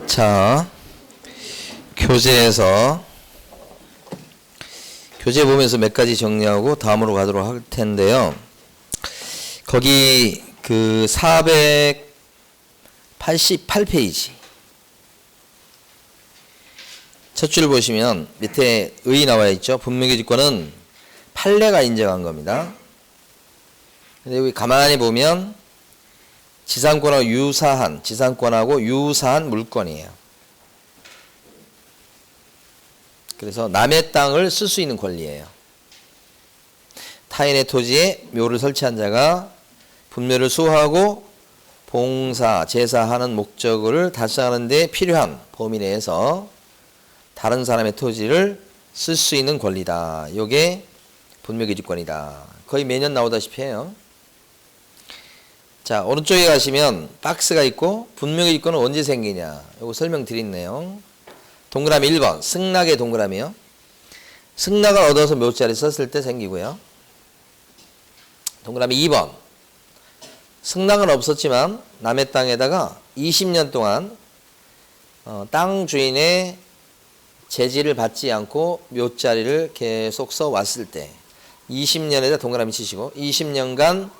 자, 교재 보면서 몇 가지 정리하고 다음으로 가도록 할 텐데요. 거기 그 488페이지 첫 줄 보시면 밑에 의 나와 있죠. 분묘기지권은 판례가 인정한 겁니다. 근데 여기 가만히 보면 지상권하고 유사한 물건이에요. 그래서 남의 땅을 쓸 수 있는 권리예요. 타인의 토지에 묘를 설치한 자가 분묘를 수호하고 봉사, 제사하는 목적을 달성하는 데 필요한 범위 내에서 다른 사람의 토지를 쓸 수 있는 권리다. 이게 분묘기지권이다. 거의 매년 나오다시피 해요. 자, 오른쪽에 가시면 박스가 있고 분묘기지권은 언제 생기냐. 이거 설명드렸네요. 동그라미 1번 승낙의 동그라미요. 승낙을 얻어서 묘자리 썼을 때 생기고요. 동그라미 2번 승낙은 없었지만 남의 땅에다가 20년 동안 땅 주인의 제지를 받지 않고 묘자리를 계속 써왔을 때 20년에다 동그라미 치시고 20년간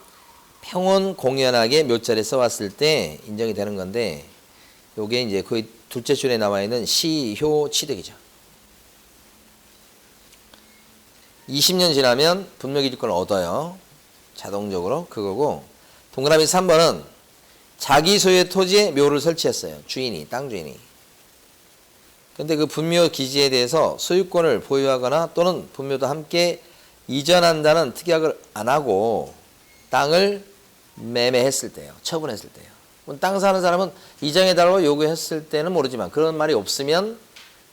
평온 공연하게 묘자리에 써왔을 때 인정이 되는 건데 요게 이제 거의 둘째 줄에 나와 있는 시효취득이죠. 20년 지나면 분묘기지권을 얻어요. 자동적으로 그거고 동그라미 3번은 자기 소유의 토지에 묘를 설치했어요. 주인이, 땅 주인이. 근데 그 분묘 기지에 대해서 소유권을 보유하거나 또는 분묘도 함께 이전한다는 특약을 안 하고 땅을 매매했을 때요. 처분했을 때요. 땅 사는 사람은 이전해달라고 요구했을 때는 모르지만 그런 말이 없으면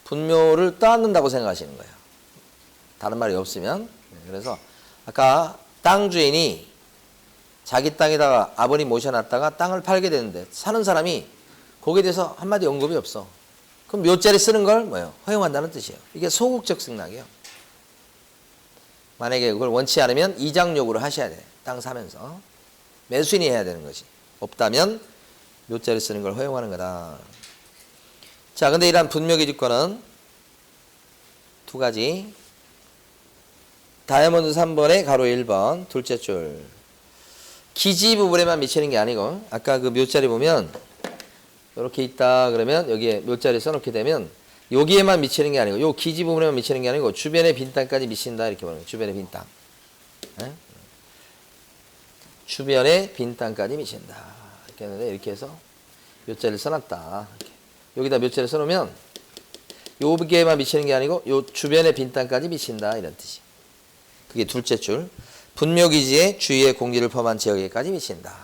분묘를 떠안는다고 생각하시는 거예요. 다른 말이 없으면. 그래서 아까 땅 주인이 자기 땅에다가 아버님 모셔놨다가 땅을 팔게 되는데 사는 사람이 거기에 대해서 한마디 언급이 없어. 그럼 묘자리 쓰는 걸 뭐예요? 허용한다는 뜻이에요. 이게 소극적 승낙이에요. 만약에 그걸 원치 않으면 이장 요구를 하셔야 돼. 땅 사면서. 매수인이 해야 되는 거지. 없다면 묘자리 쓰는 걸 허용하는 거다. 자, 근데 이러한 분묘기지권은 두 가지. 다이아몬드 3번에 가로 1번 둘째 줄. 기지 부분에만 미치는 게 아니고 아까 그 묘자리 보면 이렇게 있다 그러면 여기에 묘자리 써놓게 되면 여기에만 미치는 게 아니고 요 기지 부분에만 미치는 게 아니고 주변의 빈 땅까지 미친다 이렇게 보는 거예요. 주변의 빈 땅. 네? 주변의 빈 땅까지 미친다. 이렇게 했는데 이렇게 해서 묘자리를 써놨다. 이렇게. 여기다 묘자리를 써놓으면 여기에만 미치는 게 아니고 요 주변의 빈 땅까지 미친다 이런 뜻이. 그게 둘째 줄. 분묘기지의 주위의 공기를 포함한 지역에까지 미친다.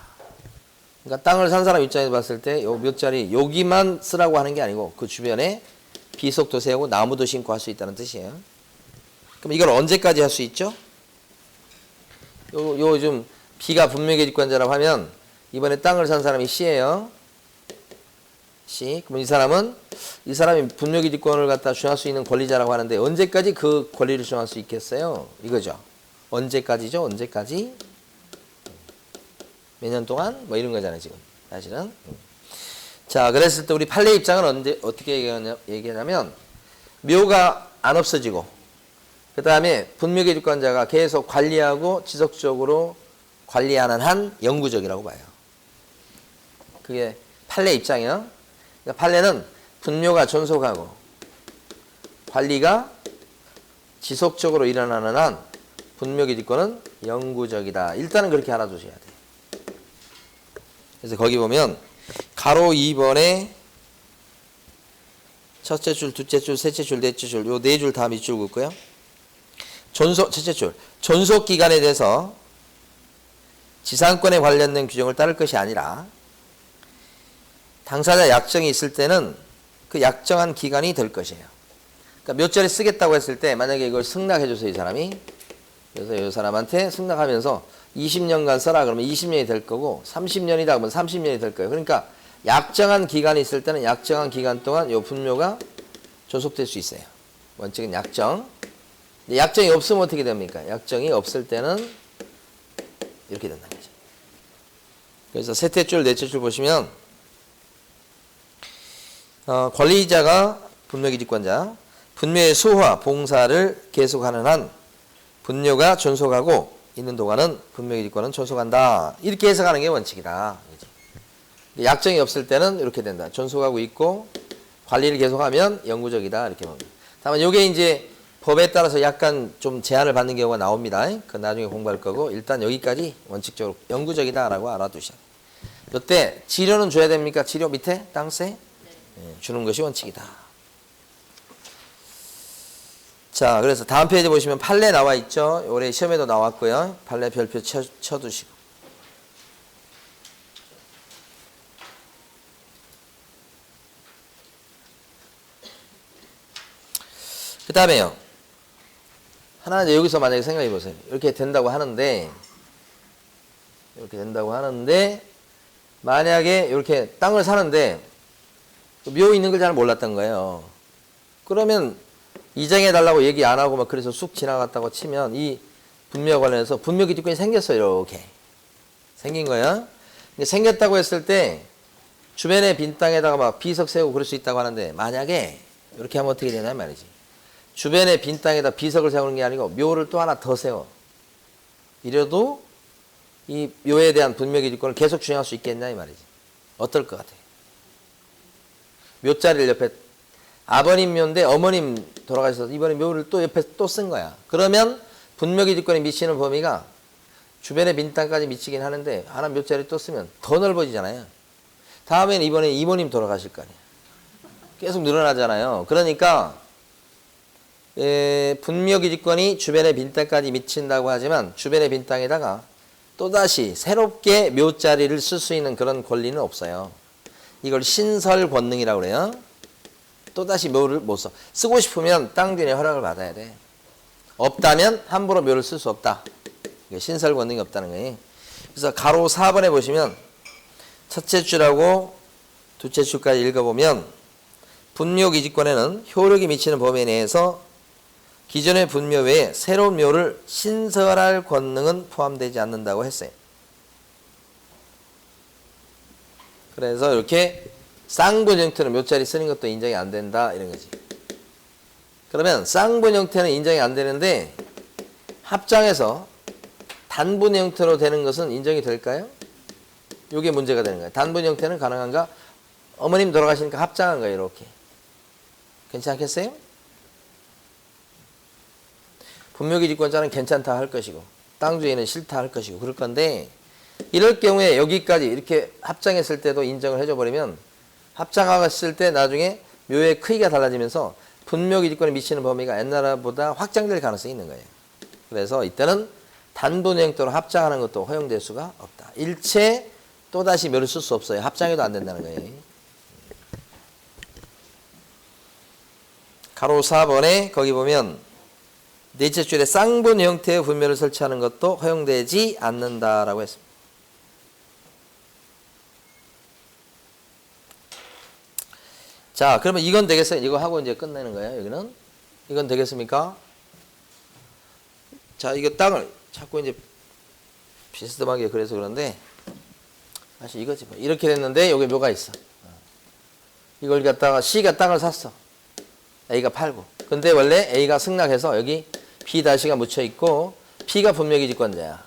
그러니까 땅을 산 사람 입장에서 봤을 때 요 묘자리 여기만 쓰라고 하는 게 아니고 그 주변에 비석도 세우고 나무도 심고 할 수 있다는 뜻이에요. 그럼 이걸 언제까지 할 수 있죠? 요즘 B가 분묘기지권자라고 하면 이번에 땅을 산 사람이 C예요. C. 그럼 이 사람이 분묘기지권을 갖다 주장할 수 있는 권리자라고 하는데 언제까지 그 권리를 주장할 수 있겠어요? 이거죠. 언제까지죠? 언제까지? 몇 년 동안? 뭐 이런 거잖아요, 지금. 사실은. 자, 그랬을 때 우리 판례 입장은 어떻게 얘기하냐면, 묘가 안 없어지고, 그 다음에 분묘기지권자가 계속 관리하고 지속적으로 관리하는 한 영구적이라고 봐요. 그게 판례 입장이요. 그러니까 판례는 분묘가 존속하고, 관리가 지속적으로 일어나는 한 분묘기지권은 영구적이다. 일단은 그렇게 알아두셔야 돼요. 그래서 거기 보면 가로 2번에 첫째 줄, 둘째 줄, 셋째 줄, 넷째 줄, 요 네 줄 다 밑줄 긋고요. 첫째 줄, 존속 기간에 대해서 지상권에 관련된 규정을 따를 것이 아니라 당사자 약정이 있을 때는 그 약정한 기간이 될 것이에요. 그러니까 묘자리 쓰겠다고 했을 때 만약에 이걸 승낙해줘서 이 사람이 그래서 이 사람한테 승낙하면서 20년간 써라 그러면 20년이 될 거고 30년이다 그러면 30년이 될 거예요. 그러니까 약정한 기간이 있을 때는 약정한 기간 동안 이 분묘가 존속될 수 있어요. 원칙은 약정. 약정이 없으면 어떻게 됩니까? 약정이 없을 때는 이렇게 된다는 거죠. 그래서 셋째 줄, 넷째 줄 보시면 권리자가 분묘기지권자, 분묘의 수호와 봉사를 계속하는 한 분묘가 존속하고 있는 동안은 분묘기지권은 존속한다. 이렇게 해석하는 게 원칙이다. 약정이 없을 때는 이렇게 된다. 존속하고 있고 관리를 계속하면 영구적이다. 이렇게 봅니다. 다만 이게 이제 법에 따라서 약간 좀 제한을 받는 경우가 나옵니다. 그건 나중에 공부할 거고 일단 여기까지 원칙적으로 영구적이다라고 알아두셔야 돼요. 이때 지료는 줘야 됩니까? 지료 밑에 땅세? 네, 주는 것이 원칙이다. 자, 그래서 다음 페이지 보시면 판례 나와 있죠. 올해 시험에도 나왔고요. 판례 별표 쳐두시고. 그 다음에요. 하나 이제 여기서 만약에 생각해 보세요. 이렇게 된다고 하는데 만약에 이렇게 땅을 사는데 묘 있는 걸 잘 몰랐던 거예요. 그러면 이장해 달라고 얘기 안 하고 막 그래서 쑥 지나갔다고 치면 이 분묘 관련해서 분묘기지권이 생겼어요. 이렇게 생긴 거야. 근데 생겼다고 했을 때 주변에 빈 땅에다가 막 비석 세우고 그럴 수 있다고 하는데 만약에 이렇게 하면 어떻게 되냐 말이지. 주변에 빈 땅에다 비석을 세우는 게 아니고 묘를 또 하나 더 세워. 이래도 이 묘에 대한 분묘기지권을 계속 주장할 수 있겠냐 이 말이지. 어떨 것 같아? 묘자리를 옆에 아버님 묘인데 어머님 돌아가셔서 이번에 묘를 또 옆에 또 쓴 거야. 그러면 분묘기지권에 미치는 범위가 주변의 빈 땅까지 미치긴 하는데 하나 묘자리 또 쓰면 더 넓어지잖아요. 다음에는 이번에 이모님 돌아가실 거 아니야. 계속 늘어나잖아요. 그러니까 분묘기지권이 주변의 빈 땅까지 미친다고 하지만 주변의 빈 땅에다가 또다시 새롭게 묘자리를 쓸 수 있는 그런 권리는 없어요. 이걸 신설권능이라고 그래요. 또다시 묘를 못 써. 쓰고 싶으면 땅 주인의 허락을 받아야 돼. 없다면 함부로 묘를 쓸 수 없다. 신설권능이 없다는 거예요. 그래서 가로 4번에 보시면 첫째 줄하고 둘째 줄까지 읽어보면 분묘기지권에는 효력이 미치는 범위 내에서 기존의 분묘 외에 새로운 묘를 신설할 권능은 포함되지 않는다고 했어요. 그래서 이렇게 쌍분 형태로 묘자리 쓰는 것도 인정이 안 된다 이런 거지. 그러면 쌍분 형태는 인정이 안 되는데 합장해서 단분 형태로 되는 것은 인정이 될까요? 이게 문제가 되는 거예요. 단분 형태는 가능한가? 어머님 돌아가시니까 합장한 거예요. 이렇게. 괜찮겠어요? 분묘기지권자는 괜찮다 할 것이고 땅 주인은 싫다 할 것이고 그럴 건데 이럴 경우에 여기까지 이렇게 합장했을 때도 인정을 해줘 버리면 합장했을 때 나중에 묘의 크기가 달라지면서 분묘기지권에 미치는 범위가 옛날보다 확장될 가능성이 있는 거예요. 그래서 이때는 단분 형태로 합장하는 것도 허용될 수가 없다. 일체 또다시 묘를 쓸 수 없어요. 합장해도 안 된다는 거예요. 가로 4번에 거기 보면 넷째 줄에 쌍분 형태의 분묘를 설치하는 것도 허용되지 않는다라고 했습니다. 자, 그러면 이건 되겠어요? 이거 하고 이제 끝내는 거예요, 여기는? 이건 되겠습니까? 자, 이거 땅을 자꾸 이제 비스듬하게 그래서 그런데 사실 이거지 뭐. 이렇게 됐는데 여기 묘가 있어. 이걸 갖다가 C가 땅을 샀어. A가 팔고. 근데 원래 A가 승낙해서 여기 B-가 묻혀 있고 P가 분묘기지권자야.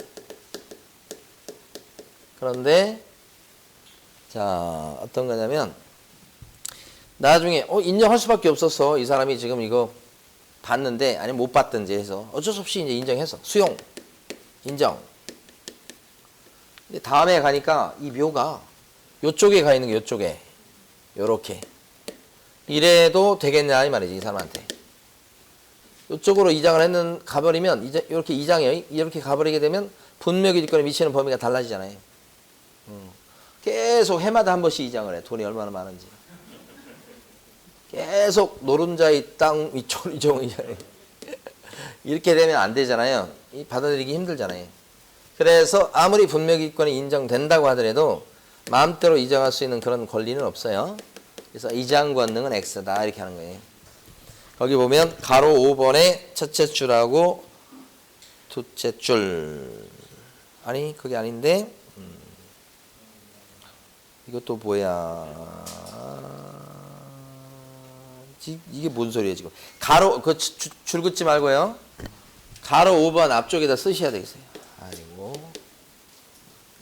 그런데 자, 어떤 거냐면 나중에 인정할 수밖에 없었어. 이 사람이 지금 이거 봤는데 아니면 못 봤든지 해서 어쩔 수 없이 이제 인정해서 수용 인정. 근데 다음에 가니까 이 묘가 요쪽에 가 있는 게 요쪽에 요렇게 이래도 되겠냐 이 말이지 이 사람한테. 요쪽으로 이장을 가버리면 이렇게 이장이 이렇게 가버리게 되면 분묘기지권에 미치는 범위가 달라지잖아요. 계속 해마다 한 번씩 이장을 해. 돈이 얼마나 많은지. 계속 노른자의 땅 이쪽으로 이장을 이렇게 되면 안 되잖아요. 받아들이기 힘들잖아요. 그래서 아무리 분묘기권이 인정된다고 하더라도 마음대로 이장할 수 있는 그런 권리는 없어요. 그래서 이장 권능은 X다 이렇게 하는 거예요. 거기 보면 가로 5번에 첫째 줄하고 둘째 줄 아니 그게 아닌데 이것도 뭐야 이게 뭔 소리예요 지금? 가로 줄 긋지 말고요. 가로 5번 앞쪽에다 쓰셔야 되겠어요. 아이고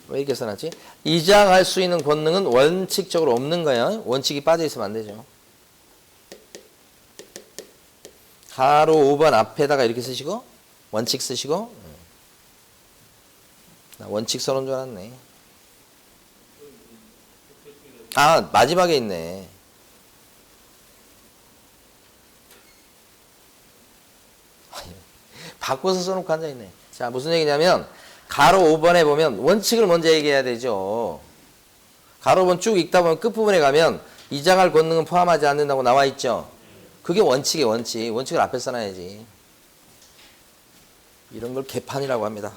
왜 이렇게 써놨지? 이장할 수 있는 권능은 원칙적으로 없는 거예요. 원칙이 빠져 있으면 안 되죠. 가로 5번 앞에다가 이렇게 쓰시고 원칙 쓰시고 나 원칙 써놓은 줄 알았네. 아 마지막에 있네. 바꿔서 써놓고 앉아있네. 자 무슨 얘기냐면 가로 5번에 보면 원칙을 먼저 얘기해야 되죠. 가로 5번 쭉 읽다 보면 끝부분에 가면 이장할 권능은 포함하지 않는다고 나와 있죠. 그게 원칙이에요. 원칙을 앞에 써놔야지. 이런 걸 개판이라고 합니다.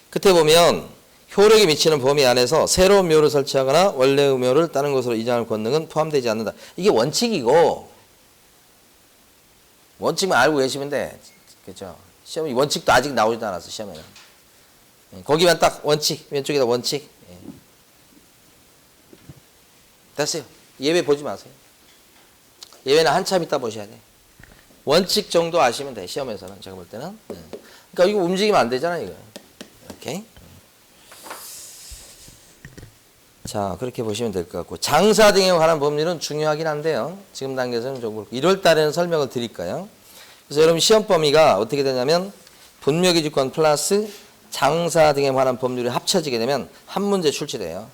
끝에 보면 효력이 미치는 범위 안에서 새로운 묘를 설치하거나 원래의 묘를 다른 것으로 이장할 권능은 포함되지 않는다. 이게 원칙이고 원칙만 알고 계시면 돼. 그렇죠? 시험 원칙도 아직 나오지도 않았어. 시험에는. 거기만 딱 원칙 왼쪽에다 원칙. 됐어요. 예외 보지 마세요. 예외는 한참 있다 보셔야 돼. 원칙 정도 아시면 돼. 시험에서는 제가 볼 때는. 그러니까 이거 움직이면 안 되잖아 이거. 이렇게. 자 그렇게 보시면 될 것 같고 장사 등에 관한 법률은 중요하긴 한데요. 지금 단계에서는 좀 그렇고 1월 달에는 설명을 드릴까요? 그래서 여러분 시험 범위가 어떻게 되냐면 분묘기지권 플러스 장사 등에 관한 법률이 합쳐지게 되면 한 문제 출제돼요.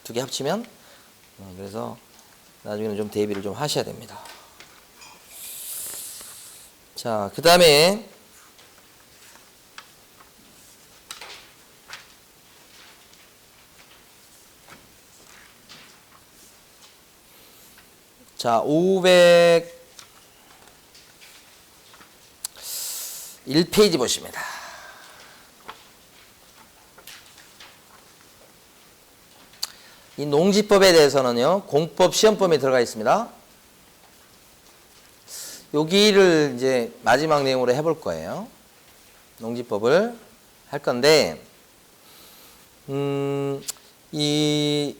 두 개 합치면 그래서 나중에는 좀 대비를 좀 하셔야 됩니다. 자, 그 다음에 자, 501페이지 보십니다. 이 농지법에 대해서는요, 공법 시험범위에 들어가 있습니다. 여기를 이제 마지막 내용으로 해볼 거예요. 농지법을 할 건데, 이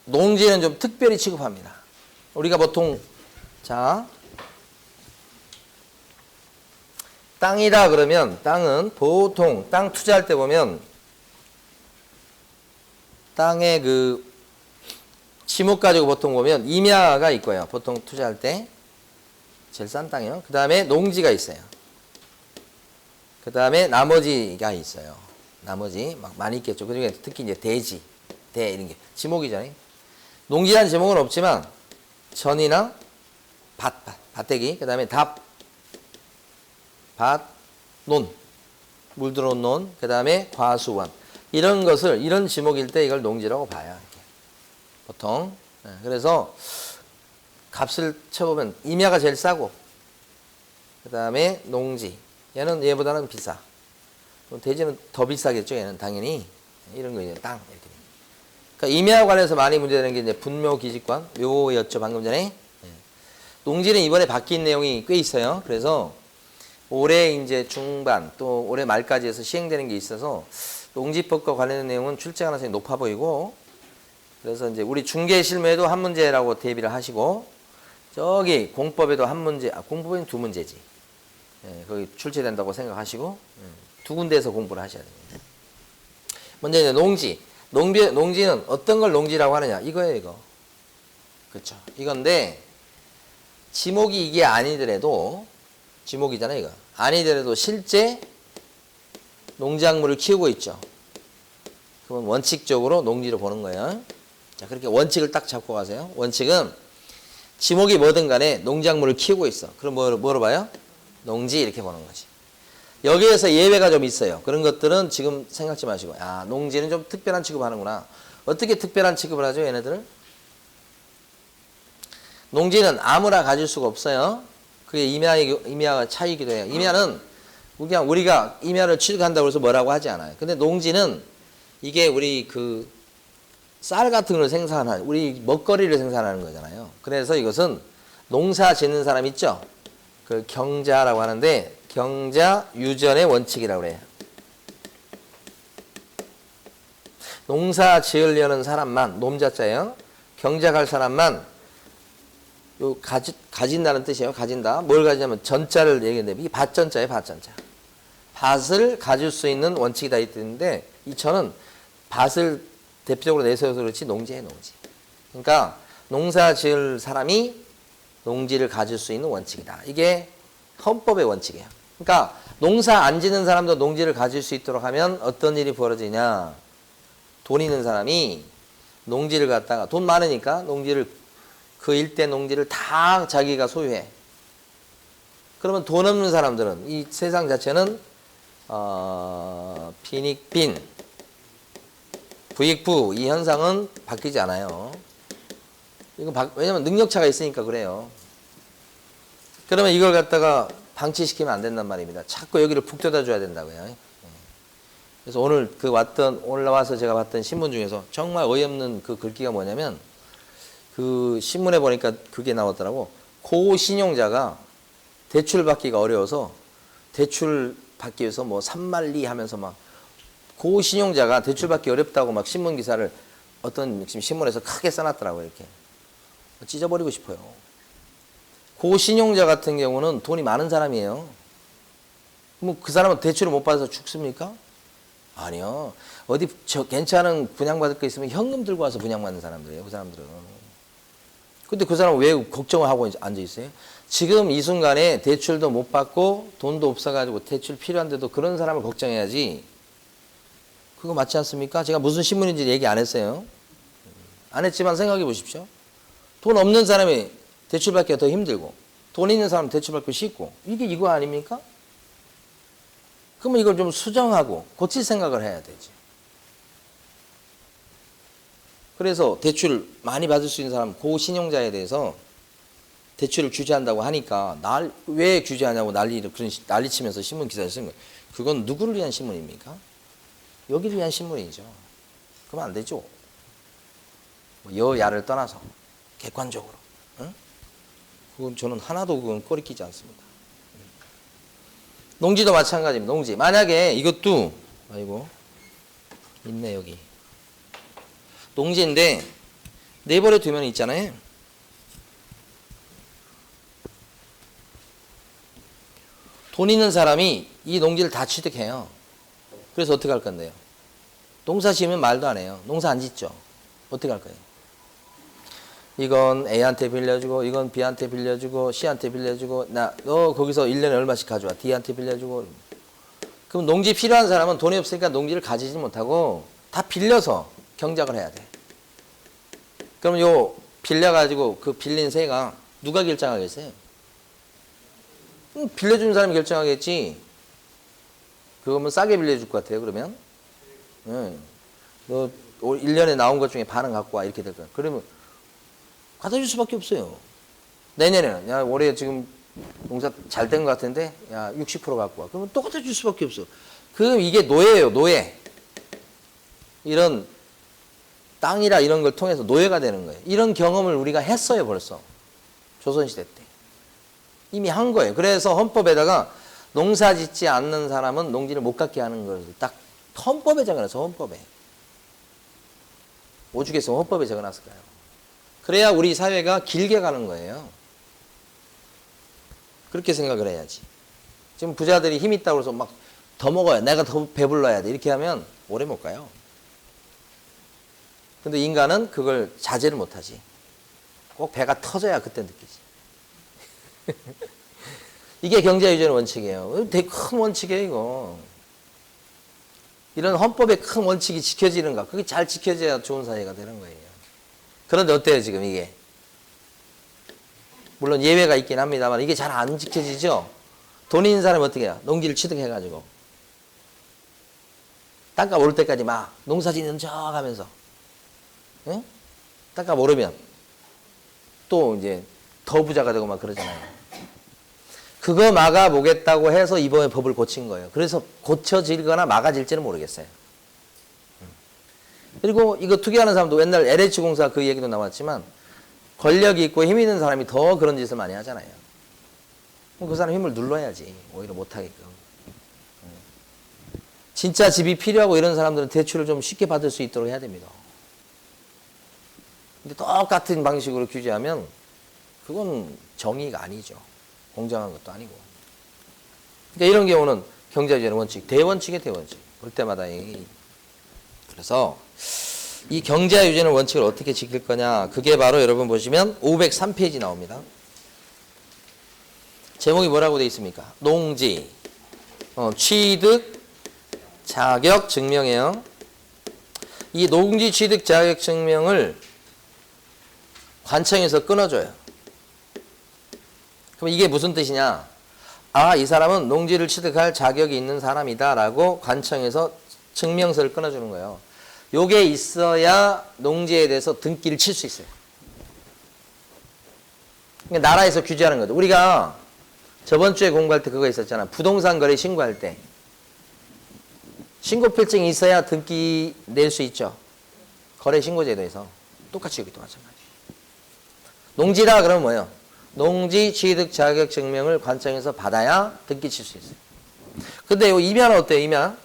농지는 좀 특별히 취급합니다. 우리가 보통, 자, 땅이다 그러면 땅은 보통 땅 투자할 때 보면 땅의 그 지목 가지고 보통 보면 임야가 있고요. 보통 투자할 때 제일 싼 땅이요. 그 다음에 농지가 있어요. 그 다음에 나머지가 있어요. 나머지 막 많이 있겠죠. 그중에 특히 이제 대지, 대 이런 게 지목이잖아요. 농지라는 지목은 없지만 전이나 밭대기, 그 다음에 논, 물 들어온 논, 그 다음에 과수원 이런 것을 이런 지목일 때 이걸 농지라고 봐요. 이렇게. 보통. 그래서 값을 쳐보면 임야가 제일 싸고 그 다음에 농지 얘는 얘보다는 비싸. 대지는 더 비싸겠죠. 얘는 당연히 이런 거 이제 땅 이렇게. 그러니까 임야와 관해서 많이 문제되는 게 이제 분묘기지권 묘였죠. 방금 전에. 농지는 이번에 바뀐 내용이 꽤 있어요. 그래서 올해 이제 중반 또 올해 말까지 해서 시행되는 게 있어서 농지법과 관련된 내용은 출제 가능성이 높아 보이고 그래서 이제 우리 중개 실무에도 한 문제라고 대비를 하시고 저기 공법에도 한 문제, 공법에는 두 문제지. 거기 출제된다고 생각하시고 두 군데에서 공부를 하셔야 됩니다. 먼저 이제 농지. 농지는 어떤 걸 농지라고 하느냐? 이거예요, 이거. 그렇죠. 이건데 지목이 이게 아니더라도 지목이잖아요, 이거. 아니더라도 실제 농작물을 키우고 있죠. 그건 원칙적으로 농지로 보는 거예요. 자, 그렇게 원칙을 딱 잡고 가세요. 원칙은 지목이 뭐든 간에 농작물을 키우고 있어. 그럼 뭐로 봐요? 농지 이렇게 보는 거지. 여기에서 예외가 좀 있어요. 그런 것들은 지금 생각지 마시고 농지는 좀 특별한 취급하는구나. 어떻게 특별한 취급을 하죠, 얘네들을? 농지는 아무나 가질 수가 없어요. 그게 임야가 차이기도 해요. 임야는 그냥 우리가 임야를 취득한다고 해서 뭐라고 하지 않아요. 근데 농지는 이게 우리 그 쌀 같은 걸 생산하는, 우리 먹거리를 생산하는 거잖아요. 그래서 이것은 농사 짓는 사람 있죠? 그 경자라고 하는데, 경자 유전의 원칙이라고 그래요. 농사 지으려는 사람만, 놈자자예요. 경작할 사람만 가진다는 뜻이에요. 가진다. 뭘 가지냐면 전자를 얘기했는데 이게 밭전자예요. 밭전자. 밭을 가질 수 있는 원칙이다 이랬는데 이 천은 밭을 대표적으로 내세워서 그렇지 농지예요. 농지. 그러니까 농사 지을 사람이 농지를 가질 수 있는 원칙이다. 이게 헌법의 원칙이에요. 그러니까 농사 안 짓는 사람도 농지를 가질 수 있도록 하면 어떤 일이 벌어지냐. 돈 있는 사람이 농지를 갖다가 돈 많으니까 농지를 그 일대 농지를 다 자기가 소유해. 그러면 돈 없는 사람들은 이 세상 자체는 빈익빈 부익부 이 현상은 바뀌지 않아요. 이건 왜냐면 능력차가 있으니까 그래요. 그러면 이걸 갖다가 방치시키면 안 된단 말입니다. 자꾸 여기를 북 뜯어 줘야 된다고요. 그래서 오늘 올라와서 제가 봤던 신문 중에서 정말 어이없는 그 글귀가 뭐냐면 그 신문에 보니까 그게 나왔더라고. 고신용자가 대출 받기가 어려워서 대출 받기 위해서 뭐 산만리 하면서 막 고신용자가 대출 받기 어렵다고 막 신문 기사를 어떤 지금 신문에서 크게 써놨더라고요. 이렇게 찢어버리고 싶어요. 고신용자 같은 경우는 돈이 많은 사람이에요. 뭐 그 사람은 대출을 못 받아서 죽습니까? 아니요. 어디 괜찮은 분양받을 거 있으면 현금 들고 와서 분양받는 사람들이에요. 그 사람들은. 근데 그 사람은 왜 걱정을 하고 앉아 있어요? 지금 이 순간에 대출도 못 받고 돈도 없어가지고 대출 필요한데도 그런 사람을 걱정해야지. 그거 맞지 않습니까? 제가 무슨 신문인지 얘기 안 했어요. 안 했지만 생각해 보십시오. 돈 없는 사람이 대출 받기가 더 힘들고 돈 있는 사람은 대출 받기 쉽고 이게 이거 아닙니까? 그러면 이걸 좀 수정하고 고칠 생각을 해야 되죠. 그래서 대출 많이 받을 수 있는 사람 고신용자에 대해서 대출을 규제한다고 하니까 왜 규제하냐고 난리치면서 신문 기사를 쓴 거예요. 그건 누구를 위한 신문입니까? 여기를 위한 신문이죠. 그러면 안 되죠. 여야를 떠나서 객관적으로. 응? 그건 저는 하나도 그건 꺼리끼지 않습니다. 농지도 마찬가지입니다. 농지. 만약에 이것도 아이고 있네 여기. 농지인데 내버려 두면 있잖아요. 돈 있는 사람이 이 농지를 다 취득해요. 그래서 어떻게 할 건데요? 농사 지으면 말도 안 해요. 농사 안 짓죠. 어떻게 할 거예요? 이건 A한테 빌려주고 이건 B한테 빌려주고 C한테 빌려주고 너 거기서 1년에 얼마씩 가져와. D한테 빌려주고. 그럼 농지 필요한 사람은 돈이 없으니까 농지를 가지지 못하고 다 빌려서 경작을 해야 돼. 그럼 요 빌려가지고 그 빌린 세가 누가 결정하겠어요? 빌려주는 사람이 결정하겠지. 그거면 싸게 빌려줄 것 같아요. 그러면 너 1년에 나온 것 중에 반은 갖고 와 이렇게 될 거야. 그러면 갖다 줄 수밖에 없어요. 내년에는 야 올해 지금 농사 잘 된 것 같은데 야 60% 갖고 와. 그러면 또 갖다 줄 수밖에 없어. 그럼 이게 노예예요. 노예. 이런 땅이라 이런 걸 통해서 노예가 되는 거예요. 이런 경험을 우리가 했어요. 벌써. 조선시대 때. 이미 한 거예요. 그래서 헌법에다가 농사 짓지 않는 사람은 농지를 못 갖게 하는 것을 딱 헌법에 적어놨어. 헌법에. 오죽해서 헌법에 적어놨을까요? 그래야 우리 사회가 길게 가는 거예요. 그렇게 생각을 해야지. 지금 부자들이 힘 있다고 해서 막 더 먹어야 내가 더 배불러야 돼. 이렇게 하면 오래 못 가요. 근데 인간은 그걸 자제를 못하지. 꼭 배가 터져야 그때 느끼지. 이게 경제유전의 원칙이에요. 되게 큰 원칙이에요, 이거. 이런 헌법의 큰 원칙이 지켜지는가. 그게 잘 지켜져야 좋은 사회가 되는 거예요. 그런데 어때요, 지금 이게? 물론 예외가 있긴 합니다만 이게 잘 안 지켜지죠? 돈 있는 사람이 어떻게 해요? 농지를 취득해가지고. 땅값 오를 때까지 막 농사 짓는 척 하면서. 응? 땅값 오르면 또 이제 더 부자가 되고 막 그러잖아요. 그거 막아보겠다고 해서 이번에 법을 고친 거예요. 그래서 고쳐질거나 막아질지는 모르겠어요. 그리고 이거 투기하는 사람도 옛날 LH공사 그 얘기도 나왔지만 권력이 있고 힘 있는 사람이 더 그런 짓을 많이 하잖아요. 그 사람 힘을 눌러야지. 오히려 못하게끔. 진짜 집이 필요하고 이런 사람들은 대출을 좀 쉽게 받을 수 있도록 해야 됩니다. 근데 똑같은 방식으로 규제하면 그건 정의가 아니죠. 공정한 것도 아니고. 그러니까 이런 경우는 경제주의는 원칙, 대원칙이에요, 대원칙. 볼 때마다. 그래서 이 경제와 유지는 원칙을 어떻게 지킬 거냐. 그게 바로 여러분 보시면 503페이지 나옵니다. 제목이 뭐라고 되어 있습니까? 농지, 취득, 자격 증명이에요. 이 농지 취득 자격 증명을 관청에서 끊어줘요. 그럼 이게 무슨 뜻이냐? 아, 이 사람은 농지를 취득할 자격이 있는 사람이다 라고 관청에서 증명서를 끊어주는 거예요. 요게 있어야 농지에 대해서 등기를 칠 수 있어요. 그러니까 나라에서 규제하는 거죠. 우리가 저번 주에 공부할 때 그거 있었잖아. 부동산 거래 신고할 때. 신고필증이 있어야 등기 낼 수 있죠. 거래 신고제도에서. 똑같이 여기도 마찬가지. 농지다 그러면 뭐예요? 농지 취득 자격 증명을 관청에서 받아야 등기 칠 수 있어요. 근데 요 임야는 어때요?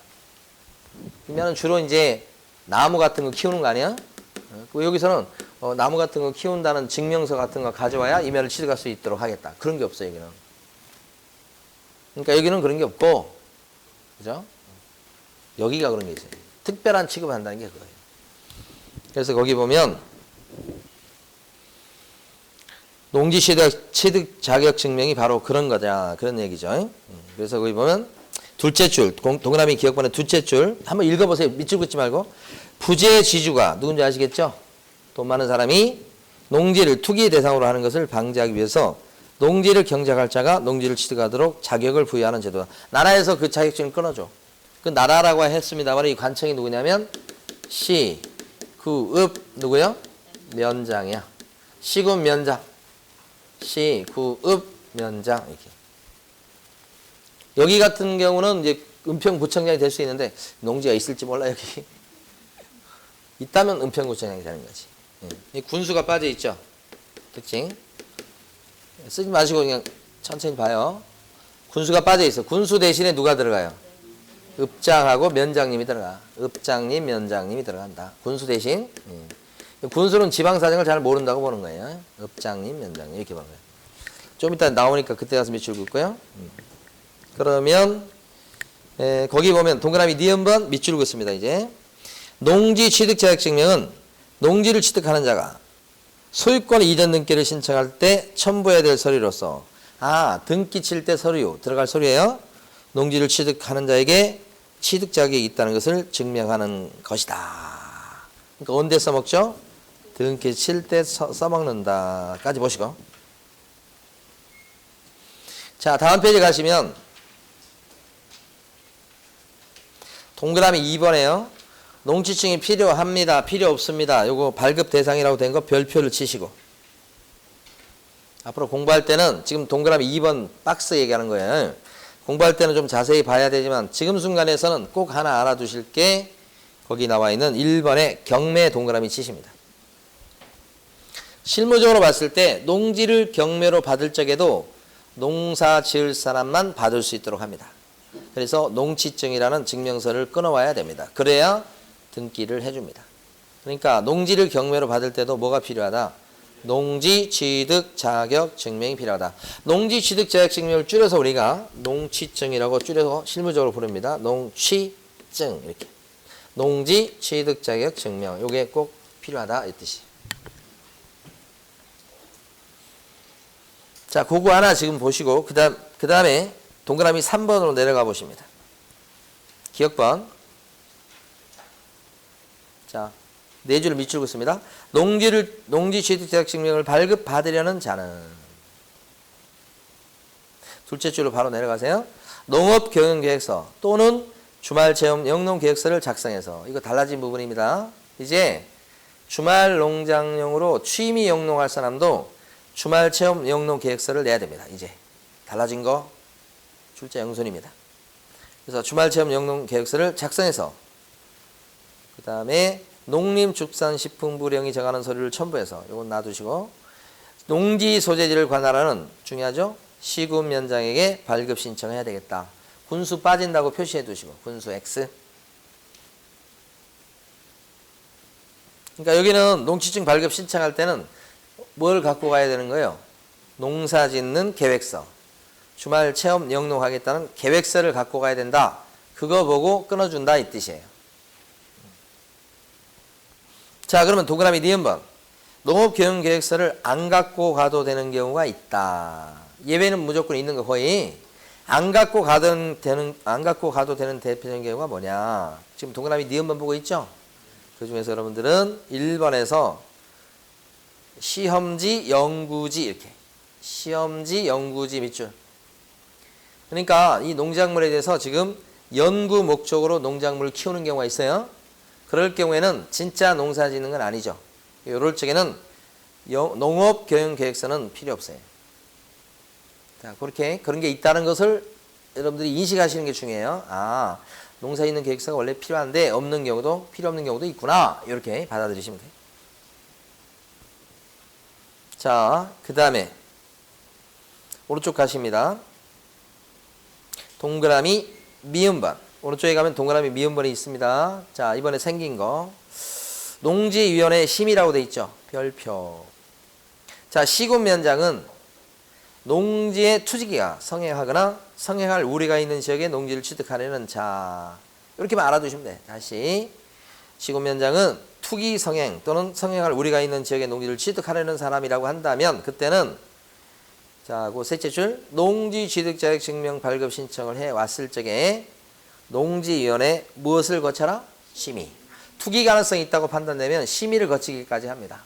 임야는 주로 이제 나무 같은 거 키우는 거 아니야? 여기서는 나무 같은 거 키운다는 증명서 같은 거 가져와야 임야를 취득할 수 있도록 하겠다. 그런 게 없어요, 여기는. 그러니까 여기는 그런 게 없고, 그죠? 여기가 그런 게 있어요. 특별한 취급을 한다는 게 그거예요. 그래서 거기 보면 농지 취득 자격 증명이 바로 그런 거다. 그런 얘기죠. 그래서 거기 보면 둘째 줄, 동그라미 기억번호 둘째 줄 한번 읽어보세요. 밑줄 긋지 말고. 부재 지주가 누군지 아시겠죠? 돈 많은 사람이 농지를 투기 대상으로 하는 것을 방지하기 위해서 농지를 경작할 자가 농지를 취득하도록 자격을 부여하는 제도다. 나라에서 그 자격증을 끊어줘. 그 나라라고 했습니다만 이 관청이 누구냐면 시, 구, 읍 누구요? 면장이야. 시군 면장. 시, 구, 읍, 면장 이렇게. 여기 같은 경우는 이제 은평구청장이 될 수 있는데 농지가 있을지 몰라 여기. 있다면 은평구청장이 되는 거지. 이 군수가 빠져 있죠. 특징. 쓰지 마시고 그냥 천천히 봐요. 군수가 빠져 있어. 군수 대신에 누가 들어가요? 읍장하고 면장님이 들어가. 읍장님, 면장님이 들어간다. 군수 대신. 군수는 지방사정을 잘 모른다고 보는 거예요. 읍장님, 면장님 이렇게 보는 거예요. 좀 이따 나오니까 그때 가서 밑줄 긋고요. 그러면 거기 보면 동그라미 니은번 밑줄 긋습니다. 이제 농지 취득 자격 증명은 농지를 취득하는 자가 소유권 이전 등기를 신청할 때 첨부해야 될 서류로서 등기 칠 때 서류 들어갈 서류예요. 농지를 취득하는 자에게 취득 자격이 있다는 것을 증명하는 것이다. 그러니까 언제 써먹죠? 등기 칠 때 써먹는다까지 보시고. 자, 다음 페이지 가시면 동그라미 2번에요. 농지증이 필요합니다. 필요 없습니다. 요거 발급 대상이라고 된 거 별표를 치시고. 앞으로 공부할 때는 지금 동그라미 2번 박스 얘기하는 거예요. 공부할 때는 좀 자세히 봐야 되지만 지금 순간에서는 꼭 하나 알아두실 게 거기 나와 있는 1번의 경매 동그라미 치십니다. 실무적으로 봤을 때 농지를 경매로 받을 적에도 농사 지을 사람만 받을 수 있도록 합니다. 그래서 농취증이라는 증명서를 끊어와야 됩니다. 그래야 등기를 해줍니다. 그러니까 농지를 경매로 받을 때도 뭐가 필요하다? 농지 취득 자격 증명이 필요하다. 농지 취득 자격 증명을 줄여서 우리가 농취증이라고 줄여서 실무적으로 부릅니다. 농취증 이렇게. 농지 취득 자격 증명 요게 꼭 필요하다 이 뜻이. 자, 그거 하나 지금 보시고 그 다음에 동그라미 3번으로 내려가 보십니다. 기억번. 자, 네 줄 밑줄 긋습니다. 농지 취득 자격 증명을 발급받으려는 자는 둘째 줄로 바로 내려가세요. 농업 경영 계획서 또는 주말 체험 영농 계획서를 작성해서 이거 달라진 부분입니다. 이제 주말 농장용으로 취미 영농할 사람도 주말 체험 영농 계획서를 내야 됩니다. 이제 달라진 거 출제 영순입니다. 그래서 주말 체험 영농 계획서를 작성해서 그 다음에 농림축산식품부령이 정하는 서류를 첨부해서 이건 놔두시고 농지 소재지를 관할하는 중요하죠. 시군 면장에게 발급 신청해야 되겠다. 군수 빠진다고 표시해 두시고 군수 X. 그러니까 여기는 농취증 발급 신청할 때는 뭘 갖고 가야 되는 거예요? 농사 짓는 계획서. 주말 체험 영농하겠다는 계획서를 갖고 가야 된다. 그거 보고 끊어준다 이 뜻이에요. 자, 그러면 동그라미 니은번. 농업교육계획서를 안 갖고 가도 되는 경우가 있다. 예외는 무조건 있는 거 거의. 안 갖고 가도 되는 대표적인 경우가 뭐냐. 지금 동그라미 니은번 보고 있죠? 그 중에서 여러분들은 1번에서 시험지, 연구지 이렇게. 시험지, 연구지 밑줄. 그러니까 이 농작물에 대해서 지금 연구 목적으로 농작물을 키우는 경우가 있어요. 그럴 경우에는 진짜 농사 짓는 건 아니죠. 이럴 적에는 농업교육계획서는 필요 없어요. 자, 그런 게 있다는 것을 여러분들이 인식하시는 게 중요해요. 아, 농사 짓는 계획서가 원래 필요한데 없는 경우도 필요 없는 경우도 있구나. 이렇게 받아들이시면 돼요. 자, 그 다음에 오른쪽 가십니다. 동그라미 미음번. 오른쪽에 가면 동그라미 미음번이 있습니다. 자, 이번에 생긴 거. 농지위원회 심의라고 돼 있죠. 별표. 자, 시군면장은 농지의 투지기가 성행하거나 성행할 우려가 있는 지역에 농지를 취득하려는 자. 이렇게만 알아두시면 돼. 다시. 시군면장은 투기 성행 또는 성행할 우려가 있는 지역에 농지를 취득하려는 사람이라고 한다면 그때는 자, 그 셋째 줄 농지 취득 자격 증명 발급 신청을 해 왔을 적에 농지위원회 무엇을 거쳐라? 심의. 투기 가능성이 있다고 판단되면 심의를 거치기까지 합니다.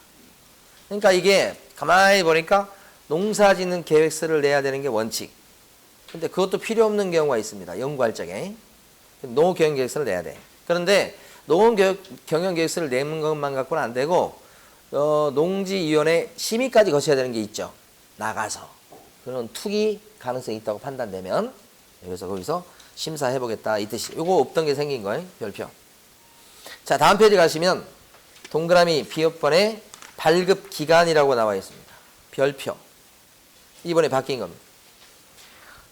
그러니까 이게 가만히 보니까 농사 짓는 계획서를 내야 되는 게 원칙. 근데 그것도 필요 없는 경우가 있습니다. 연구할 적에. 농업경영계획서를 내야 돼. 그런데 농업경영계획서를 내는 것만 갖고는 안 되고 농지위원회 심의까지 거쳐야 되는 게 있죠. 나가서. 그런 투기 가능성이 있다고 판단되면 그래서 거기서 심사해보겠다 이 뜻이. 요거 없던 게 생긴 거예요. 별표. 자, 다음 페이지 가시면 동그라미 비읍번에 발급 기간이라고 나와 있습니다. 별표. 이번에 바뀐 겁니다.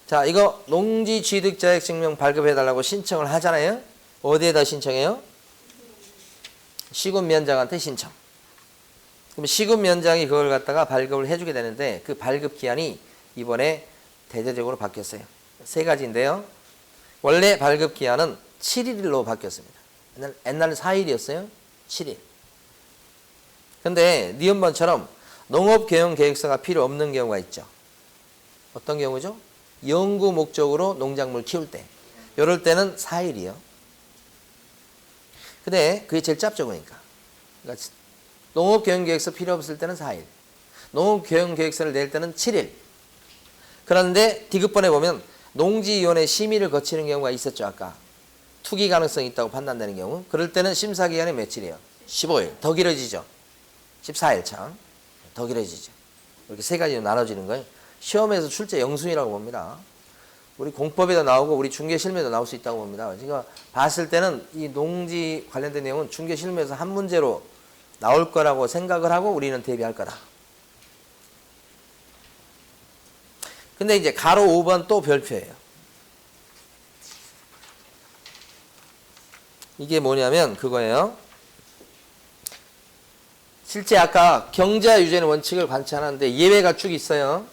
자, 이거 농지 취득 자격 증명 발급해달라고 신청을 하잖아요. 어디에다 신청해요? 시군면장한테 신청. 그럼 시군면장이 그걸 갖다가 발급을 해주게 되는데 그 발급 기한이 이번에 대대적으로 바뀌었어요. 세 가지인데요. 원래 발급 기한은 7일로 바뀌었습니다. 옛날에 4일이었어요. 7일. 근데 니은번처럼 농업교육계획서가 필요 없는 경우가 있죠. 어떤 경우죠? 연구 목적으로 농작물 키울 때. 이럴 때는 4일이요. 근데 그게 제일 짧죠, 그러니까. 농업교육계획서 필요 없을 때는 4일. 농업교육계획서를 낼 때는 7일. 그런데 디귿번에 보면 농지위원회 심의를 거치는 경우가 있었죠, 아까. 투기 가능성이 있다고 판단되는 경우. 그럴 때는 심사기간이 며칠이에요? 15일. 더 길어지죠. 14일 참. 더 길어지죠. 이렇게 세 가지로 나눠지는 거예요. 시험에서 출제 영순이라고 봅니다. 우리 공법에도 나오고 우리 중개실무에도 나올 수 있다고 봅니다. 제가 봤을 때는 이 농지 관련된 내용은 중개실무에서 한 문제로 나올 거라고 생각을 하고 우리는 대비할 거다. 근데 이제 가로 5번 또 별표예요. 이게 뭐냐면 그거예요. 실제 아까 경자 유죄는 원칙을 관찰하는데 예외가 쭉 있어요.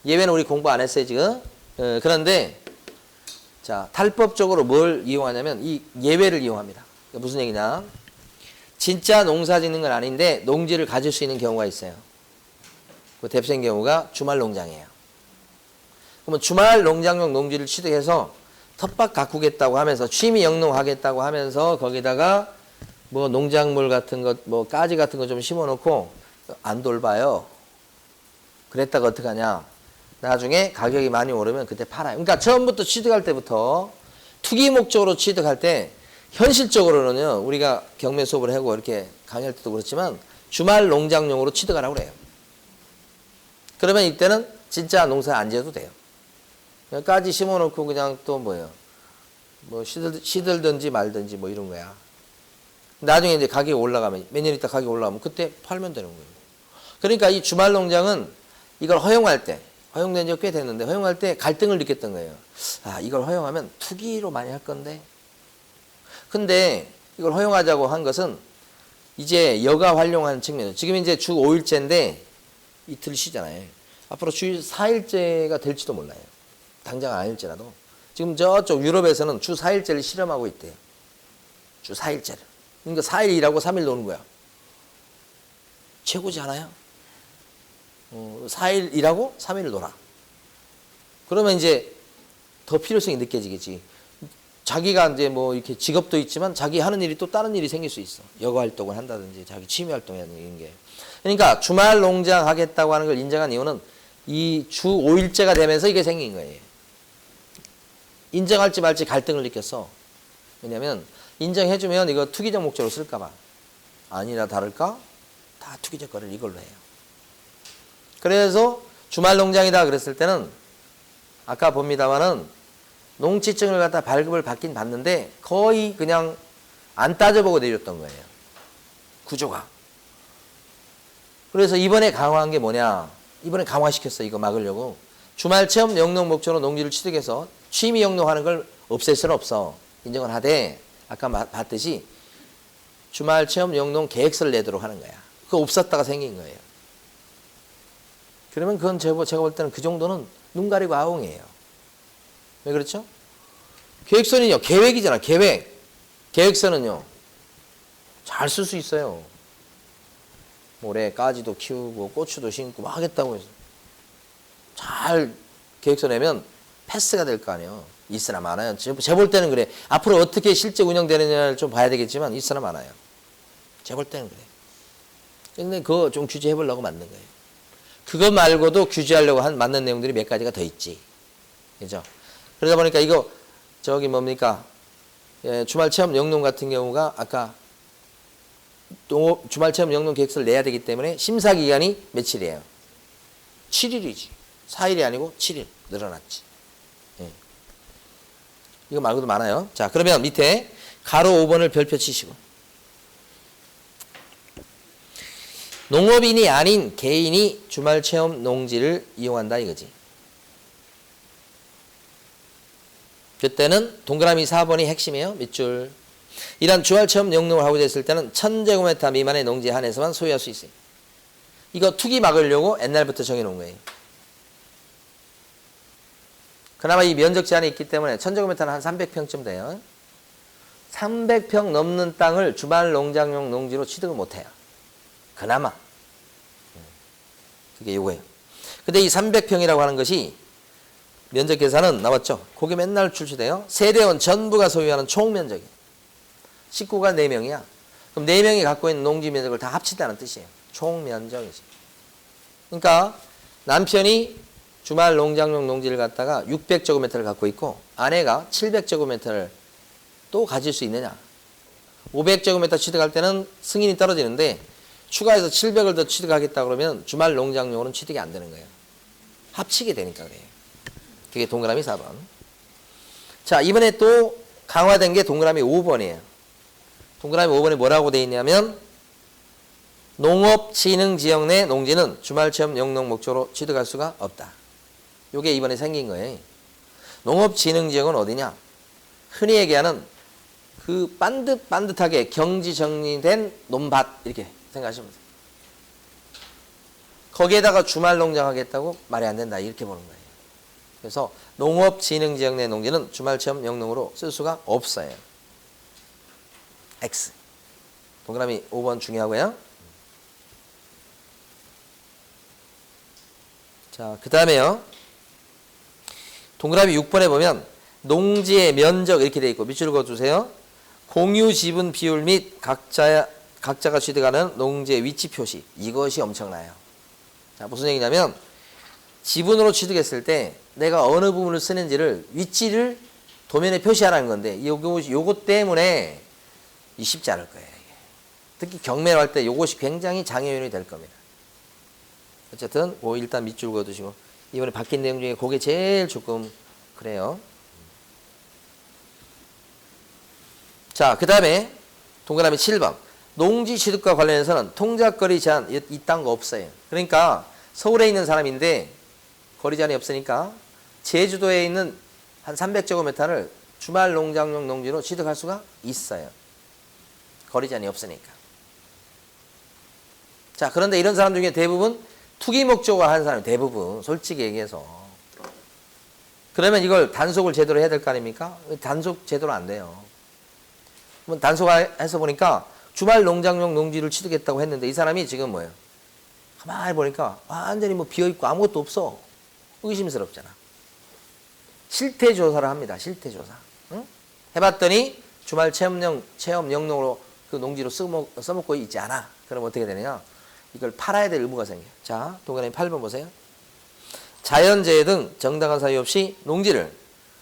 예외는 우리 공부 안 했어요 지금. 그런데 자, 탈법적으로 뭘 이용하냐면 이 예외를 이용합니다. 그러니까 무슨 얘기냐? 진짜 농사 짓는 건 아닌데 농지를 가질 수 있는 경우가 있어요. 그 대표적인 경우가 주말 농장이에요. 그러면 주말 농장용 농지를 취득해서 텃밭 가꾸겠다고 하면서 취미 영농하겠다고 하면서 거기다가 뭐 농작물 같은 것, 뭐 가지 같은 거 좀 심어놓고 안 돌봐요. 그랬다가 어떡하냐? 나중에 가격이 많이 오르면 그때 팔아요. 그러니까 처음부터 취득할 때부터 투기 목적으로 취득할 때 현실적으로는요, 우리가 경매 수업을 하고 이렇게 강의할 때도 그렇지만 주말 농장용으로 취득하라고 그래요. 그러면 이때는 진짜 농사 안 지어도 돼요. 가지 심어놓고 그냥 또 뭐예요? 뭐 시들든지 말든지 뭐 이런 거야. 나중에 이제 가격이 올라가면, 몇 년 있다 가격이 올라가면 그때 팔면 되는 거예요. 그러니까 이 주말 농장은 이걸 허용할 때, 허용된 지 꽤 됐는데, 허용할 때 갈등을 느꼈던 거예요. 아, 이걸 허용하면 투기로 많이 할 건데. 근데 이걸 허용하자고 한 것은 이제 여가 활용하는 측면이죠. 지금 이제 주 5일째인데 이틀 쉬잖아요. 앞으로 주 4일제가 될지도 몰라요. 당장 아닐지라도. 지금 저쪽 유럽에서는 주 4일제를 실험하고 있대요. 주 4일제를. 그러니까 4일 일하고 3일 노는 거야. 최고지 않아요? 4일 일하고 3일 놀아. 그러면 이제 더 필요성이 느껴지겠지. 자기가 이제 뭐 이렇게 직업도 있지만 자기 하는 일이 또 다른 일이 생길 수 있어. 여가 활동을 한다든지 자기 취미 활동을 하는 게. 그러니까 주말 농장 하겠다고 하는 걸 인정한 이유는 이 주 5일제가 되면서 이게 생긴 거예요. 인정할지 말지 갈등을 느꼈어. 왜냐면 인정해주면 이거 투기적 목적으로 쓸까봐. 아니나 다를까? 다 투기적 거래를 이걸로 해요. 그래서 주말 농장이다 그랬을 때는 아까 봅니다마는 농지증을 갖다 발급을 받긴 받는데 거의 그냥 안 따져보고 내렸던 거예요. 구조가. 그래서 이번에 강화한 게 뭐냐. 이번에 강화시켰어. 이거 막으려고. 주말 체험 영농 목적으로 농지를 취득해서 취미 영농하는 걸 없앨 수는 없어. 인정을 하되 아까 봤듯이 주말 체험 영농 계획서를 내도록 하는 거야. 그거 없었다가 생긴 거예요. 그러면 그건 제가 볼 때는 그 정도는 눈 가리고 아웅이에요. 왜 그렇죠? 계획서는요. 계획이잖아. 계획. 계획서는요. 잘 쓸 수 있어요. 올해 까지도 키우고 고추도 심고 막 하겠다고 해서 잘 계획서 내면 패스가 될 거 아니에요. 있으나 많아요. 제 볼 때는 그래. 앞으로 어떻게 실제 운영되느냐를 좀 봐야 되겠지만 있으나 많아요. 제 볼 때는 그래. 근데 그거 좀 규제해 보려고 만든 거예요. 그거 말고도 규제하려고 맞는 내용들이 몇 가지가 더 있지. 그죠? 그러다 보니까 이거 저기 뭡니까? 예, 주말 체험 영농 같은 경우가 아까 주말 체험 영농 계획서를 내야 되기 때문에 심사 기간이 며칠이에요? 7일이지. 4일이 아니고 7일 늘어났지. 예. 이거 말고도 많아요. 자, 그러면 밑에 가로 5번을 별표 치시고. 농업인이 아닌 개인이 주말 체험 농지를 이용한다 이거지. 그때는 동그라미 4번이 핵심이에요. 밑줄. 이런 주말 체험 영농을 하고 있을 때는 1000제곱미터 미만의 농지에 한해서만 소유할 수 있어요. 이거 투기 막으려고 옛날부터 정해놓은 거예요. 그나마 이 면적 제한이 있기 때문에 1000제곱미터는 한 300평쯤 돼요. 300평 넘는 땅을 주말 농장용 농지로 취득을 못해요. 그나마. 그게 요거예요. 근데 이 300평이라고 하는 것이 면적 계산은 나왔죠. 그게 맨날 출시돼요. 세대원 전부가 소유하는 총 면적이에요. 식구가 4명이야. 그럼 4명이 갖고 있는 농지 면적을 다 합친다는 뜻이에요. 총 면적이지. 그러니까 남편이 주말 농장용 농지를 갖다가 600제곱미터를 갖고 있고 아내가 700제곱미터를 또 가질 수 있느냐. 500제곱미터 취득할 때는 승인이 떨어지는데 추가해서 700을 더 취득하겠다 그러면 주말 농장용으로는 취득이 안 되는 거예요. 합치게 되니까 그래요. 그게 동그라미 4번. 자, 이번에 또 강화된 게 동그라미 5번이에요. 동그라미 5번에 뭐라고 돼 있냐면 농업진흥지역 내 농지는 주말체험 영농 목적으로 취득할 수가 없다. 이게 이번에 생긴 거예요. 농업진흥지역은 어디냐? 흔히 얘기하는 그 반듯반듯하게 경지 정리된 논밭 이렇게 생각하시면 돼요. 거기에다가 주말 농장 하겠다고 말이 안 된다 이렇게 보는 거예요. 그래서 농업진흥지역 내 농지는 주말체험 영농으로 쓸 수가 없어요. X. 동그라미 5번 중요하고요. 자, 그 다음에요. 동그라미 6번에 보면 농지의 면적 이렇게 돼 있고 밑줄 그어주세요. 공유 지분 비율 및 각자가 취득하는 농지의 위치 표시. 이것이 엄청나요. 자, 무슨 얘기냐면 지분으로 취득했을 때 내가 어느 부분을 쓰는지를 위치를 도면에 표시하라는 건데 요것 때문에 쉽지 않을 거예요. 특히 경매를 할 때 요것이 굉장히 장애 요인이 될 겁니다. 어쨌든 일단 밑줄 그어두시고 이번에 바뀐 내용 중에 그게 제일 조금 그래요. 자, 그 다음에 동그라미 7번 농지 취득과 관련해서는 통작거리 제한 이딴 거 없어요. 그러니까 서울에 있는 사람인데 거리 제한이 없으니까 제주도에 있는 한 300제곱미터를 주말 농장용 농지로 취득할 수가 있어요. 거리 제한이 없으니까. 자, 그런데 이런 사람 중에 대부분 투기 목적으로 하는 사람이 대부분 솔직히 얘기해서. 그러면 이걸 단속을 제대로 해야 될 거 아닙니까? 단속 제대로 안 돼요. 단속해서 보니까 주말 농장용 농지를 취득했다고 했는데 이 사람이 지금 뭐예요? 가만히 보니까 완전히 뭐 비어있고 아무것도 없어. 의심스럽잖아. 실태조사를 합니다. 실태조사. 응? 해봤더니 주말 체험 영농으로 그 농지로 써먹고 있지 않아. 그럼 어떻게 되느냐? 이걸 팔아야 될 의무가 생겨요. 자, 동그라미 8번 보세요. 자연재해 등 정당한 사유 없이 농지를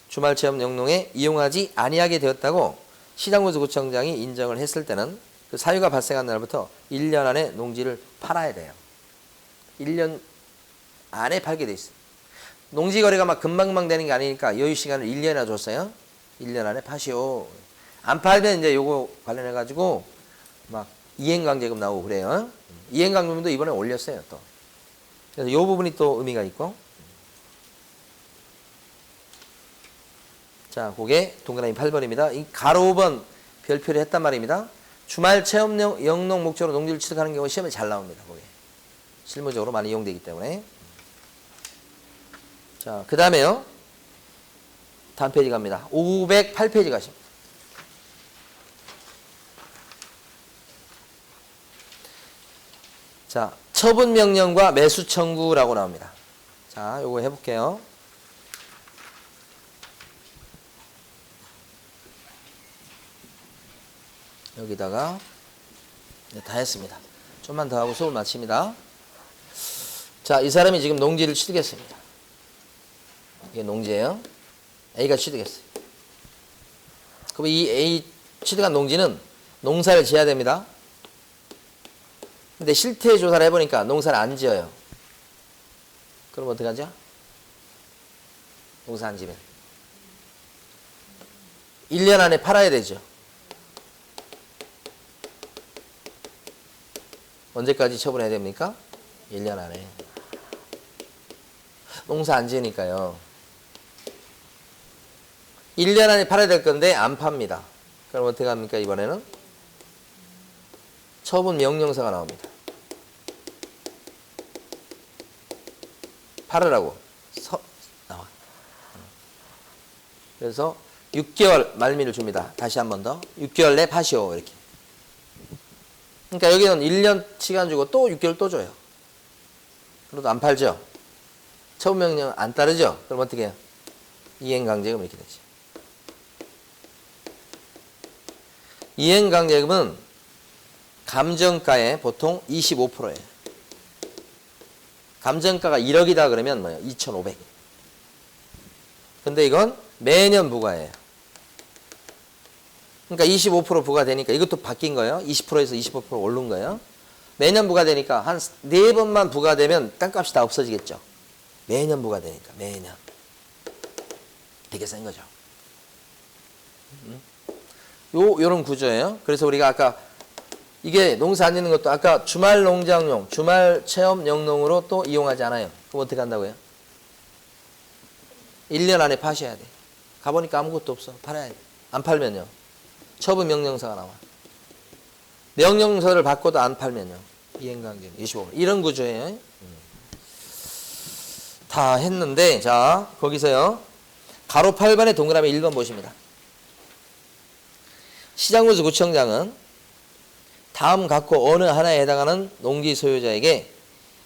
주말 체험 영농에 이용하지 아니하게 되었다고 시장군수구청장이 인정을 했을 때는 그 사유가 발생한 날부터 1년 안에 농지를 팔아야 돼요. 1년 안에 팔게 돼 있어요. 농지 거래가 막 금방금방 되는 게 아니니까 여유 시간을 1년이나 줬어요. 1년 안에 파시오. 안 팔면 이제 요거 관련해 가지고 막 이행강제금 나오고 그래요. 이행강제금도 이번에 올렸어요, 또. 그래서 요 부분이 또 의미가 있고. 자, 그게 동그라미 8번입니다. 이 가로 5번 별표를 했단 말입니다. 주말 체험 영농 목적으로 농지를 취득하는 경우 시험에 잘 나옵니다. 거기. 실무적으로 많이 이용되기 때문에. 자, 그 다음에요. 다음 페이지 갑니다. 508페이지 가십니다. 자, 처분 명령과 매수 청구라고 나옵니다. 자, 요거 해볼게요. 여기다가 네, 다 했습니다. 좀만 더 하고 수업을 마칩니다. 자, 이 사람이 지금 농지를 취득했습니다. 이게 농지예요. A가 취득했어요. 그럼 이 A 취득한 농지는 농사를 지어야 됩니다. 근데 실태 조사를 해보니까 농사를 안 지어요. 그럼 어떡하죠? 농사 안 지면 1년 안에 팔아야 되죠. 언제까지 처분해야 됩니까? 1년 안에. 농사 안 지으니까요. 1년 안에 팔아야 될 건데 안 팝니다. 그럼 어떻게 합니까? 이번에는 처분 명령서가 나옵니다. 팔으라고 나와. 그래서 6개월 말미를 줍니다. 다시 한 번 더. 6개월 내 파시오. 이렇게. 그러니까 여기는 1년 시간 주고 또 6개월 또 줘요. 그래도 안 팔죠. 처분 명령 안 따르죠. 그럼 어떻게 해요? 이행강제금 이렇게 되죠. 이행강제금은 감정가의 보통 25%예요. 감정가가 1억이다 그러면 뭐예요? 2,500. 근데 이건 매년 부과해요. 그러니까 25% 부과되니까 이것도 바뀐 거예요. 20%에서 25% 오른 거예요. 매년 부과되니까 한 4번만 부과되면 땅값이 다 없어지겠죠. 매년 부과되니까 매년. 되게 센 거죠. 요런 구조예요. 그래서 우리가 아까 이게 농사 안 짓는 것도 아까 주말 농장용, 주말 체험 영농으로 또 이용하지 않아요. 그럼 어떻게 한다고요? 1년 안에 파셔야 돼. 가보니까 아무것도 없어. 팔아야 돼. 안 팔면요. 처분 명령서가 나와. 명령서를 받고도 안 팔면요. 이행강제 25%. 이런 구조예요. 다 했는데 자 거기서요. 가로 8번에 동그라미 1번 보십니다. 시장군수 구청장은 다음 각호 어느 하나에 해당하는 농지 소유자에게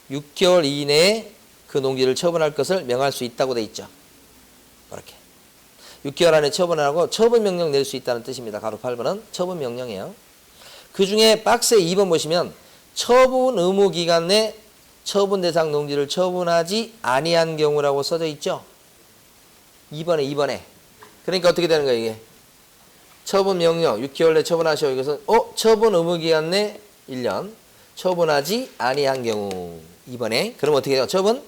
6개월 이내에 그 농지를 처분할 것을 명할 수 있다고 돼 있죠. 그렇게. 6개월 안에 처분하고 처분 명령 낼 수 있다는 뜻입니다. 가로 8번은 처분 명령이에요. 그 중에 박스에 2번 보시면 처분 의무 기간 내 처분 대상 농지를 처분하지 아니한 경우라고 써져 있죠. 2번에. 그러니까 어떻게 되는 거예요, 이게? 처분 명령 6개월 내 처분하시오. 이것은 처분 의무 기간 내 1년 처분하지 아니한 경우 2번에. 그럼 어떻게 해요? 처분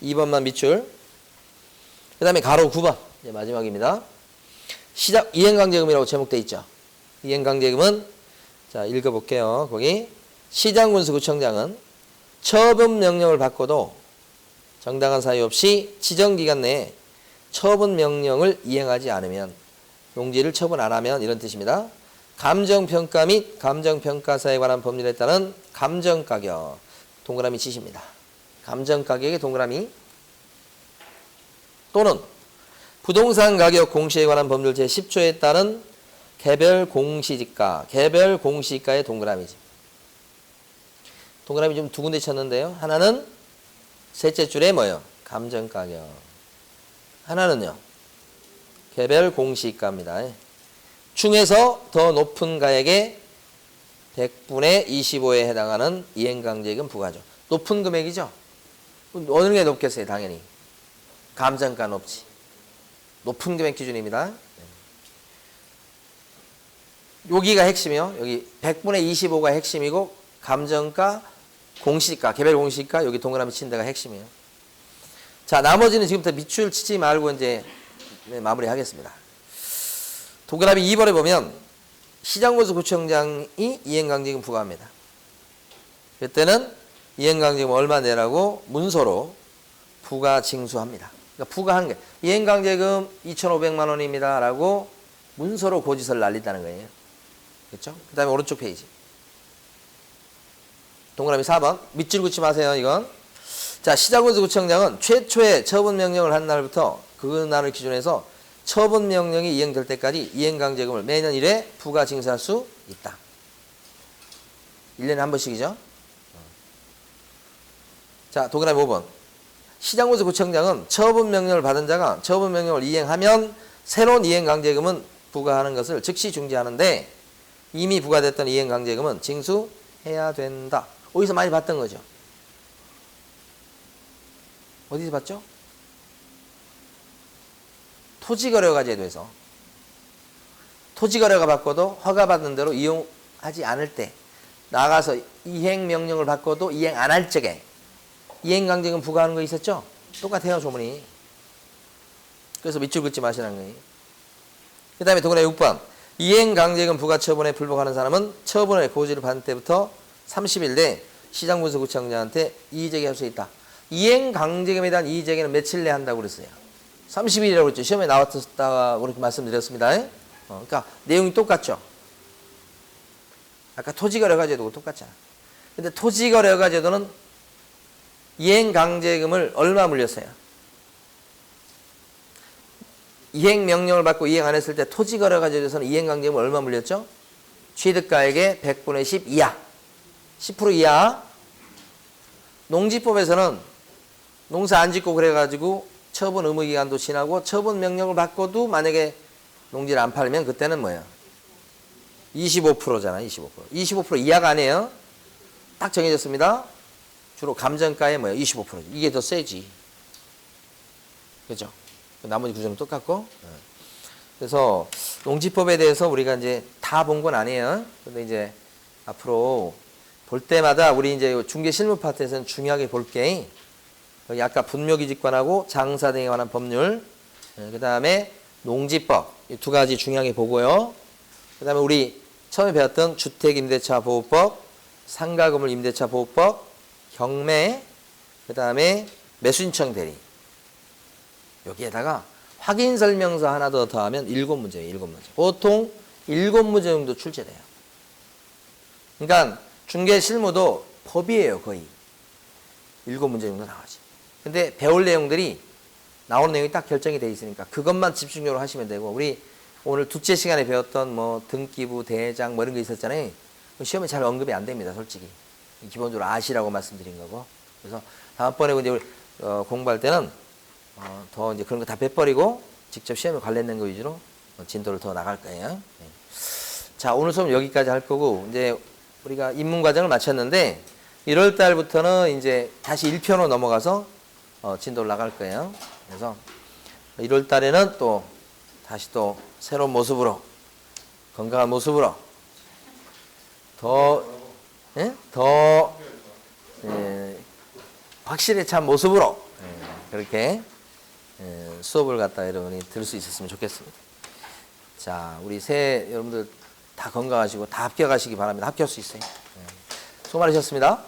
2번만 밑줄. 그 다음에 가로 9번 이제 마지막입니다. 시작 이행강제금이라고 제목되어 있죠. 이행강제금은 자 읽어볼게요. 거기 시장군수구청장은 처분 명령을 받고도 정당한 사유 없이 지정기간 내에 처분 명령을 이행하지 않으면 농지를 처분 안 하면 이런 뜻입니다. 감정평가 및 감정평가사에 관한 법률에 따른 감정가격. 동그라미 치십니다. 감정가격의 동그라미. 또는 부동산 가격 공시에 관한 법률 제10조에 따른 개별 공시지가. 개별 공시지가의 동그라미지. 동그라미 좀 두 군데 쳤는데요. 하나는 셋째 줄에 뭐예요? 감정가격. 하나는요. 개별 공시가입니다. 중에서 더 높은 가액의 100분의 25에 해당하는 이행강제금 부과죠. 높은 금액이죠. 어느 게 높겠어요? 당연히. 감정가 높지. 높은 금액 기준입니다. 여기가 핵심이요. 여기 100분의 25가 핵심이고 감정가, 공시가, 개별 공시가 여기 동그라미 친 데가 핵심이에요. 자, 나머지는 지금부터 밑줄 치지 말고 이제 마무리하겠습니다. 동그라미 2번에 보면 시장보수구청장이 이행강제금 부과합니다. 그때는 이행강제금 얼마 내라고 문서로 부과 징수합니다. 그러니까 부과한 게 이행강제금 2,500만 원입니다 라고 문서로 고지서를 날린다는 거예요. 그렇죠? 그 다음에 오른쪽 페이지. 동그라미 4번. 밑줄 긋지 마세요. 이건. 자, 시장보수구청장은 최초의 처분명령을 한 날부터 그 날을 기준해서 처분명령이 이행될 때까지 이행강제금을 매년 1회 부과 징수할 수 있다. 1년에 한 번씩이죠. 자, 동그라미 5번. 시장보수구청장은 처분명령을 받은 자가 처분명령을 이행하면 새로운 이행강제금은 부과하는 것을 즉시 중지하는데 이미 부과됐던 이행강제금은 징수해야 된다. 어디서 많이 봤던 거죠? 어디서 봤죠? 토지거래가 제도에서. 토지거래가 받고도 허가받는 대로 이용하지 않을 때 나가서 이행명령을 받고도 이행 안 할 적에 이행강제금 부과하는 거 있었죠? 똑같아요, 조문이. 그래서 밑줄 긋지 마시라는 거예요. 그 다음에 동그라미 6번. 이행강제금 부과 처분에 불복하는 사람은 처분의 고지를 받은 때부터 30일 내에 시장보수구청장한테 이의제기할 수 있다. 이행강제금에 대한 이의제기는 며칠 내에 한다고 그랬어요? 30일이라고 그랬죠. 시험에 나왔다고 그렇게 말씀드렸습니다. 그러니까 내용이 똑같죠. 아까 토지거래가제도고 똑같잖아. 근데 토지거래가제도는 이행강제금을 얼마 물렸어요? 이행명령을 받고 이행 안 했을 때 토지거래가제도에서는 이행강제금을 얼마 물렸죠? 취득가액의 100분의 10 이하. 10% 이하. 농지법에서는 농사 안 짓고 그래가지고 처분 의무기간도 지나고 처분 명령을 받고도 만약에 농지를 안 팔면 그때는 뭐예요? 25%잖아. 25%. 25% 이하가 아니에요. 딱 정해졌습니다. 주로 감정가에 뭐예요? 25%. 이게 더 세지. 그죠? 나머지 구조는 똑같고. 그래서 농지법에 대해서 우리가 이제 다 본 건 아니에요. 근데 이제 앞으로 볼 때마다 우리 이제 중개 실무 파트에서는 중요하게 볼 게 여기 아까 분묘기직관하고 장사 등에 관한 법률, 그 다음에 농지법 이 두 가지 중요하게 보고요. 그 다음에 우리 처음에 배웠던 주택임대차보호법, 상가건물 임대차보호법, 경매, 그 다음에 매수신청 대리. 여기에다가 확인설명서 하나 더 더하면 7문제예요. 7문제. 보통 7문제 정도 출제돼요. 그러니까 중개 실무도 법이에요. 거의. 7문제 정도 나가지. 근데 배울 내용들이 나오는 내용이 딱 결정이 돼 있으니까 그것만 집중적으로 하시면 되고 우리 오늘 둘째 시간에 배웠던 뭐 등기부, 대장 뭐 이런 거 있었잖아요. 시험에 잘 언급이 안 됩니다. 솔직히. 기본적으로 아시라고 말씀드린 거고. 그래서 다음번에 이제 우리 공부할 때는 더 이제 그런 거 다 빼버리고 직접 시험에 관련된 거 위주로 진도를 더 나갈 거예요. 네. 자, 오늘 수업 여기까지 할 거고 이제 우리가 입문 과정을 마쳤는데 1월 달부터는 이제 다시 1편으로 넘어가서 진도를 나갈 거예요. 그래서 1월 달에는 또 다시 또 새로운 모습으로 건강한 모습으로 더 확실히 찬 모습으로 그렇게 수업을 갖다 여러분이 들을 수 있었으면 좋겠습니다. 자, 우리 새해 여러분들 다 건강하시고 다 합격하시기 바랍니다. 합격할 수 있어요. 수고 많으셨습니다.